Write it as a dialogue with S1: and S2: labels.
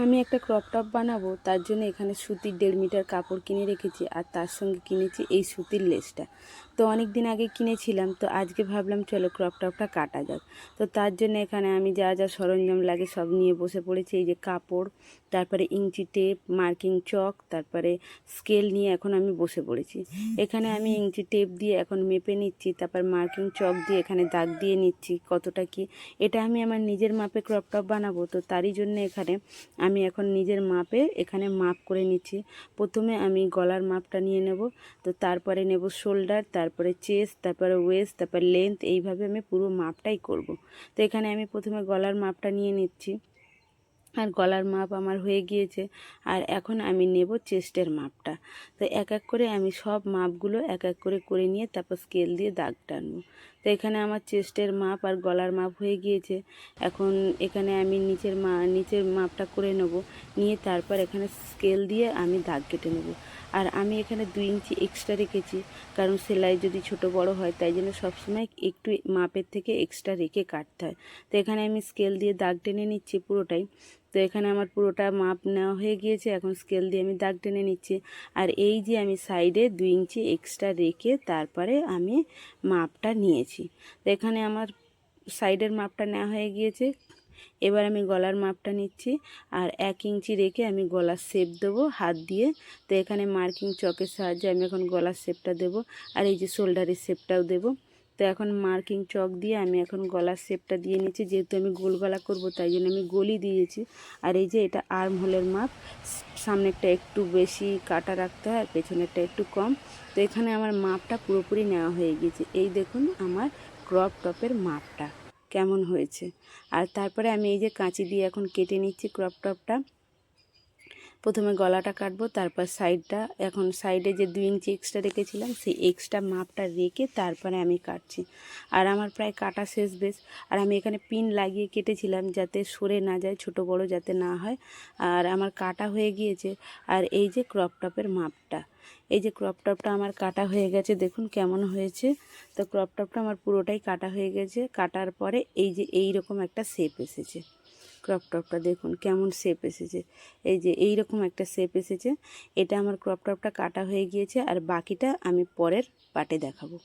S1: আমি একটা crop top বানাবো, তার জন্য এখানে সুতির 1.5 মিটার কাপড় কিনে রেখেছি, আর তার সঙ্গে কিনেছি এই সুতির লেসটা। তো অনেক দিন আগে কিনেছিলাম, তো আজকে ভাবলাম চলো ক্রপ টপটা কাটা যাক। তো তার জন্য এখানে আমি যা যা সরঞ্জাম লাগে সব নিয়ে বসে পড়েছি। এই যে কাপড়, তারপরে ইঞ্চি টেপ, মার্কিং চক, তারপরে স্কেল নিয়ে এখন আমি বসে পড়েছি। এখানে আমি ইঞ্চি টেপ দিয়ে এখন মেপে নিচ্ছি, তারপর মার্কিং চক দিয়ে এখানে দাগ দিয়ে নিচ্ছি কতটা কি। এটা আমি আমার নিজের মাপে ক্রপ টপ বানাবো, তো তারই জন্য এখানে আমি এখন নিজের মাপে এখানে মাপ করে নিচ্ছি। প্রথমে আমি গলার মাপটা নিয়ে নেব, তো তারপরে নেব শোল্ডার, তারপরে চেস্ট, তারপরে ওয়েস্ট, তারপর লেন্থ, এইভাবে আমি পুরো মাপটাই করব। তো এখানে আমি প্রথমে গলার মাপটা নিয়ে নিচ্ছি, আর গলার মাপ আমার হয়ে গিয়েছে। আর এখন আমি নেব চেস্টের মাপটা। তো এক এক করে আমি সব মাপগুলো এক এক করে করে নিয়ে তারপর স্কেল দিয়ে দাগ টানবো। তো এখানে আমার চেস্টের মাপ আর গলার মাপ হয়ে গিয়েছে। এখন এখানে আমি নিচের মাপটা করে নেব, নিয়ে তারপর এখানে স্কেল দিয়ে আমি দাগ কেটে নেব। আর আমি এখানে 2 ইঞ্চি এক্সট্রা রেখেছি, কারণ সেলাই যদি ছোট বড় হয় তাই জন্য সবসময় একটু মাপের থেকে এক্সট্রা রেখে কাটতে হয়। তো এখানে আমি স্কেল দিয়ে দাগ টেনে নিচ্ছি পুরোটাই। তো এখানে আমার পুরোটা মাপ নেওয়া হয়ে গিয়েছে, এখন স্কেল দিয়ে আমি দাগ টেনে নিচ্ছি। আর এই যে আমি সাইডে 2 ইঞ্চি এক্সট্রা রেখে তারপরে আমি মাপটা নিয়েছি। তো এখানে আমার সাইডের মাপটা নেওয়া হয়ে গিয়েছে। এবার আমি গলার মাপটা নিচ্ছি, আর 1 ইঞ্চি রেখে আমি গলার শেপ দেবো হাত দিয়ে। তো এখানে মার্কিং চকের সাহায্যে আমি এখন গলার শেপটা দেবো, আর এই যে শোল্ডারের শেপটাও দেবো। তো এখন মার্কিং চক দিয়ে আমি এখন গলার শেপটা দিয়ে নিচ্ছি, যেহেতু আমি গোল গলা করব তাই জন্য আমি গোলই দিয়েছি। আর এই যে এটা আর্ম হোলের মাপ, সামনেরটা একটু বেশি কাটা রাখতে হয় আর পেছনেরটা একটু কম। তো এখানে আমার মাপটা পুরোপুরি নেওয়া হয়ে গিয়েছে। এই দেখুন আমার ক্রপ টপের মাপটা কেমন হয়েছে। আর তারপরে আমি এই যে কাঁচি দিয়ে এখন কেটে নিচ্ছি ক্রপ টপটা। প্রথমে গলাটা কাটবো, তারপর সাইডটা। এখন সাইডে যে 2 ইঞ্চি এক্সট্রা রেখেছিলাম সেই এক্সট্রা মাপটা রেখে তারপরে আমি কাটছি। আর আমার প্রায় কাটা শেষ বেশ। আর আমি এখানে পিন লাগিয়ে কেটেছিলাম যাতে সরে না যায়, ছোট বড় যাতে না হয়। আর আমার কাটা হয়ে গিয়েছে। আর এই যে ক্রপ টপের মাপটা, এই যে ক্রপ টপটা আমার কাটা হয়ে গেছে, দেখুন কেমন হয়েছে। তো ক্রপ টপটা আমার পুরোটাই কাটা হয়ে গেছে। কাটার পরে এই যে এই রকম একটা শেপ এসেছে। ক্রপ টপটা দেখুন কেমন শেপ এসেছে, এই যে এই রকম একটা শেপ এসেছে। এটা আমার ক্রপ টপটা কাটা হয়ে গিয়েছে, আর বাকিটা আমি পরের পার্টে দেখাবো।